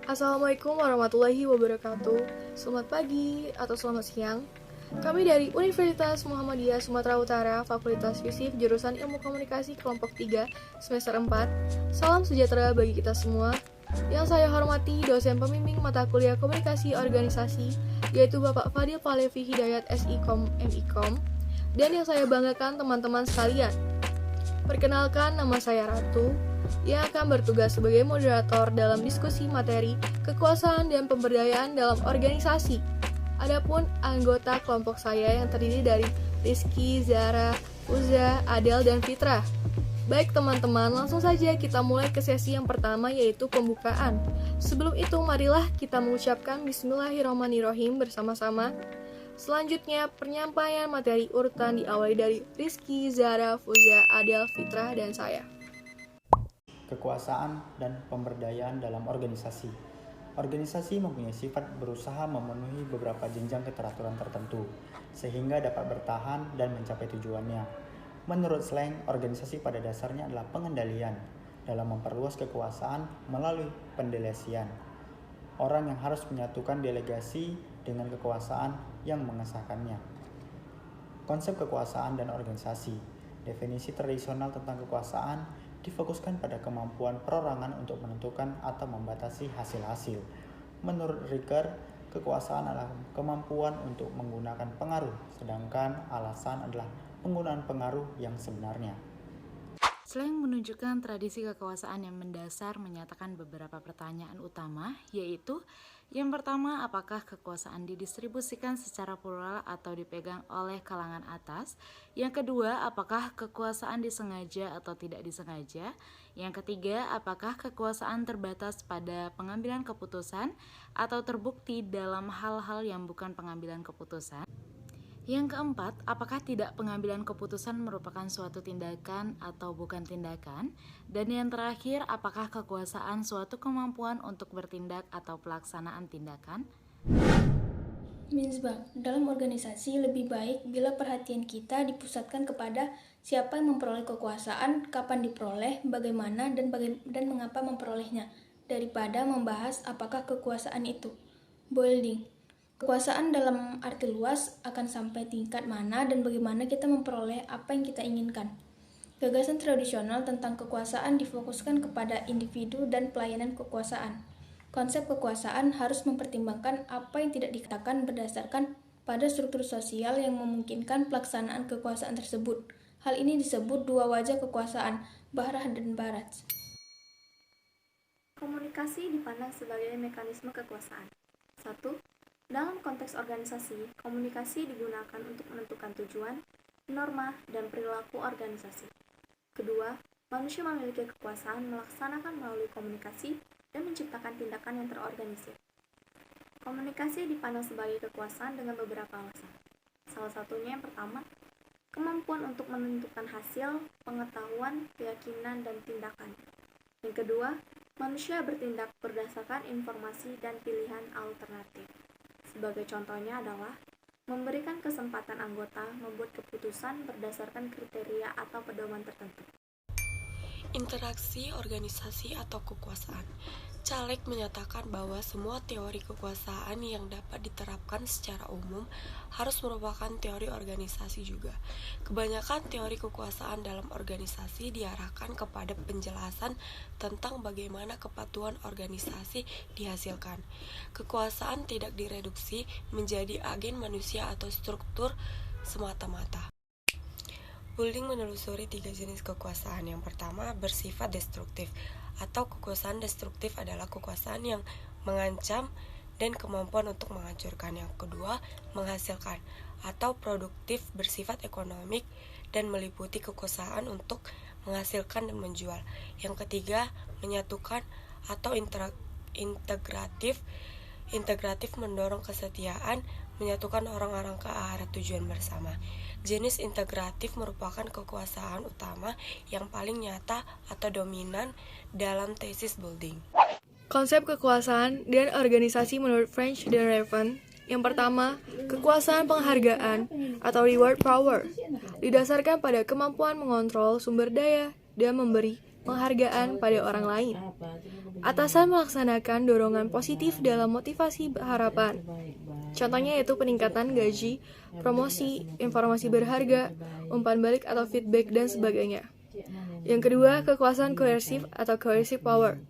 Assalamualaikum warahmatullahi wabarakatuh. Selamat pagi atau selamat siang. Kami dari Universitas Muhammadiyah Sumatera Utara, Fakultas Fisip, jurusan Ilmu Komunikasi kelompok 3, semester 4. Salam sejahtera bagi kita semua. Yang saya hormati dosen pembimbing mata kuliah Komunikasi Organisasi, yaitu Bapak Fadil Palevi Hidayat SIKOM MIKOM. Dan yang saya banggakan teman-teman sekalian. Perkenalkan, nama saya Ratu, yang akan bertugas sebagai moderator dalam diskusi materi kekuasaan dan pemberdayaan dalam organisasi. Adapun anggota kelompok saya yang terdiri dari Rizky, Zara, Uza, Adel, dan Fitra. Baik teman-teman, langsung saja kita mulai ke sesi yang pertama, yaitu pembukaan. Sebelum itu, marilah kita mengucapkan Bismillahirrahmanirrahim bersama-sama. Selanjutnya, penyampaian materi urutan diawali dari Rizky, Zara, Fuza, Adel, Fitra, dan saya. Kekuasaan dan pemberdayaan dalam organisasi. Organisasi mempunyai sifat berusaha memenuhi beberapa jenjang keteraturan tertentu, sehingga dapat bertahan dan mencapai tujuannya. Menurut slang, organisasi pada dasarnya adalah pengendalian dalam memperluas kekuasaan melalui pendelegasian. Orang yang harus menyatukan delegasi dengan kekuasaan yang mengesahkannya. Konsep kekuasaan dan organisasi. Definisi tradisional tentang kekuasaan difokuskan pada kemampuan perorangan untuk menentukan atau membatasi hasil-hasil. Menurut Ricker, kekuasaan adalah kemampuan untuk menggunakan pengaruh, sedangkan alasan adalah penggunaan pengaruh yang sebenarnya. Slang menunjukkan tradisi kekuasaan yang mendasar menyatakan beberapa pertanyaan utama, yaitu yang pertama, apakah kekuasaan didistribusikan secara plural atau dipegang oleh kalangan atas? Yang kedua, apakah kekuasaan disengaja atau tidak disengaja? Yang ketiga, apakah kekuasaan terbatas pada pengambilan keputusan atau terbukti dalam hal-hal yang bukan pengambilan keputusan? Yang keempat, apakah tidak pengambilan keputusan merupakan suatu tindakan atau bukan tindakan? Dan yang terakhir, apakah kekuasaan suatu kemampuan untuk bertindak atau pelaksanaan tindakan? Minsbah, dalam organisasi lebih baik bila perhatian kita dipusatkan kepada siapa yang memperoleh kekuasaan, kapan diperoleh, bagaimana, dan mengapa memperolehnya, daripada membahas apakah kekuasaan itu. Boilding. Kekuasaan dalam arti luas akan sampai tingkat mana dan bagaimana kita memperoleh apa yang kita inginkan. Gagasan tradisional tentang kekuasaan difokuskan kepada individu dan pelayanan kekuasaan. Konsep kekuasaan harus mempertimbangkan apa yang tidak dikatakan berdasarkan pada struktur sosial yang memungkinkan pelaksanaan kekuasaan tersebut. Hal ini disebut dua wajah kekuasaan, Bahrah dan Barat. Komunikasi dipandang sebagai mekanisme kekuasaan. 1. Dalam konteks organisasi, komunikasi digunakan untuk menentukan tujuan, norma, dan perilaku organisasi. Kedua, manusia memiliki kekuasaan melaksanakan melalui komunikasi dan menciptakan tindakan yang terorganisir. Komunikasi dipandang sebagai kekuasaan dengan beberapa alasan. Salah satunya yang pertama, kemampuan untuk menentukan hasil, pengetahuan, keyakinan, dan tindakan. Yang kedua, manusia bertindak berdasarkan informasi dan pilihan alternatif. Sebagai contohnya adalah memberikan kesempatan anggota membuat keputusan berdasarkan kriteria atau pedoman tertentu. Interaksi organisasi atau kekuasaan. Caleg menyatakan bahwa semua teori kekuasaan yang dapat diterapkan secara umum harus merupakan teori organisasi juga. Kebanyakan teori kekuasaan dalam organisasi diarahkan kepada penjelasan tentang bagaimana kepatuhan organisasi dihasilkan. Kekuasaan tidak direduksi menjadi agen manusia atau struktur semata-mata. Building menelusuri 3 jenis kekuasaan. Yang pertama, bersifat destruktif, atau kekuasaan destruktif adalah kekuasaan yang mengancam dan kemampuan untuk menghancurkan. Yang kedua, menghasilkan, atau produktif, bersifat ekonomik dan meliputi kekuasaan untuk menghasilkan dan menjual. Yang ketiga, menyatukan atau integratif mendorong kesetiaan, menyatukan orang-orang ke arah tujuan bersama. Jenis integratif merupakan kekuasaan utama yang paling nyata atau dominan dalam tesis Building. Konsep kekuasaan dan organisasi menurut French dan Raven. Yang pertama, kekuasaan penghargaan atau reward power didasarkan pada kemampuan mengontrol sumber daya dan memberi penghargaan pada orang lain. Atasan melaksanakan dorongan positif dalam motivasi harapan. Contohnya yaitu peningkatan gaji, promosi, informasi berharga, umpan balik atau feedback, dan sebagainya. Yang kedua, kekuasaan koersif atau coercive power.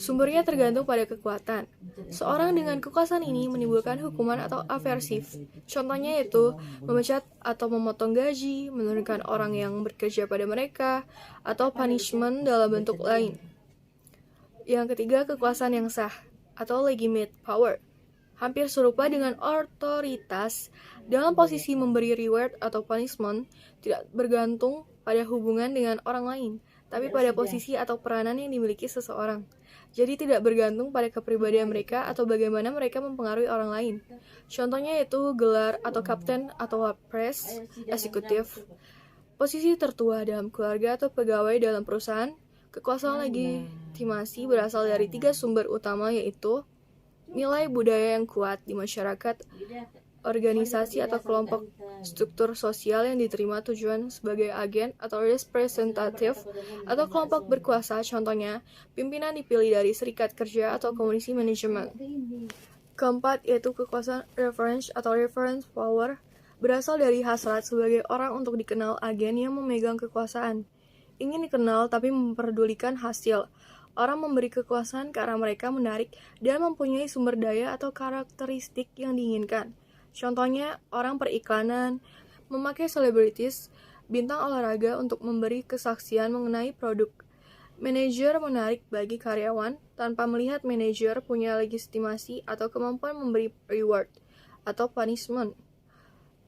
Sumbernya tergantung pada kekuatan. Seorang dengan kekuasaan ini menimbulkan hukuman atau aversif. Contohnya yaitu memecat atau memotong gaji, menurunkan orang yang bekerja pada mereka, atau punishment dalam bentuk lain. Yang ketiga, kekuasaan yang sah atau legitimate power. Hampir serupa dengan otoritas dalam posisi memberi reward atau punishment, tidak bergantung pada hubungan dengan orang lain, tapi pada posisi atau peranan yang dimiliki seseorang. Jadi tidak bergantung pada kepribadian mereka atau bagaimana mereka mempengaruhi orang lain. Contohnya yaitu gelar atau kapten atau wapres, eksekutif, posisi tertua dalam keluarga atau pegawai dalam perusahaan. Kekuasaan legitimasi berasal dari 3 sumber utama, yaitu nilai budaya yang kuat di masyarakat, organisasi atau kelompok, struktur sosial yang diterima tujuan sebagai agen atau representatif atau kelompok berkuasa, contohnya pimpinan dipilih dari serikat kerja atau komisi manajemen. Keempat, yaitu kekuasaan reference atau reference power, berasal dari hasrat sebagai orang untuk dikenal agen yang memegang kekuasaan. Ingin dikenal tapi memperdulikan hasil. Orang memberi kekuasaan karena mereka menarik dan mempunyai sumber daya atau karakteristik yang diinginkan. Contohnya, orang periklanan, memakai selebritis, bintang olahraga untuk memberi kesaksian mengenai produk. Manajer menarik bagi karyawan tanpa melihat manajer punya legitimasi atau kemampuan memberi reward atau punishment.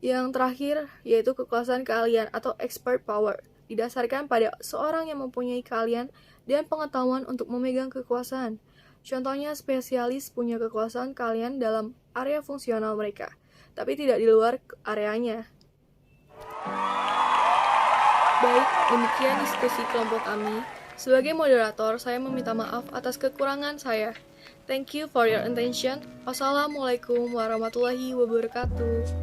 Yang terakhir, yaitu kekuasaan keahlian atau expert power, didasarkan pada seorang yang mempunyai keahlian dan pengetahuan untuk memegang kekuasaan. Contohnya, spesialis punya kekuasaan keahlian dalam area fungsional mereka, tapi tidak di luar areanya. Baik, demikian diskusi kelompok kami. Sebagai moderator, saya meminta maaf atas kekurangan saya. Thank you for your attention. Wassalamualaikum warahmatullahi wabarakatuh.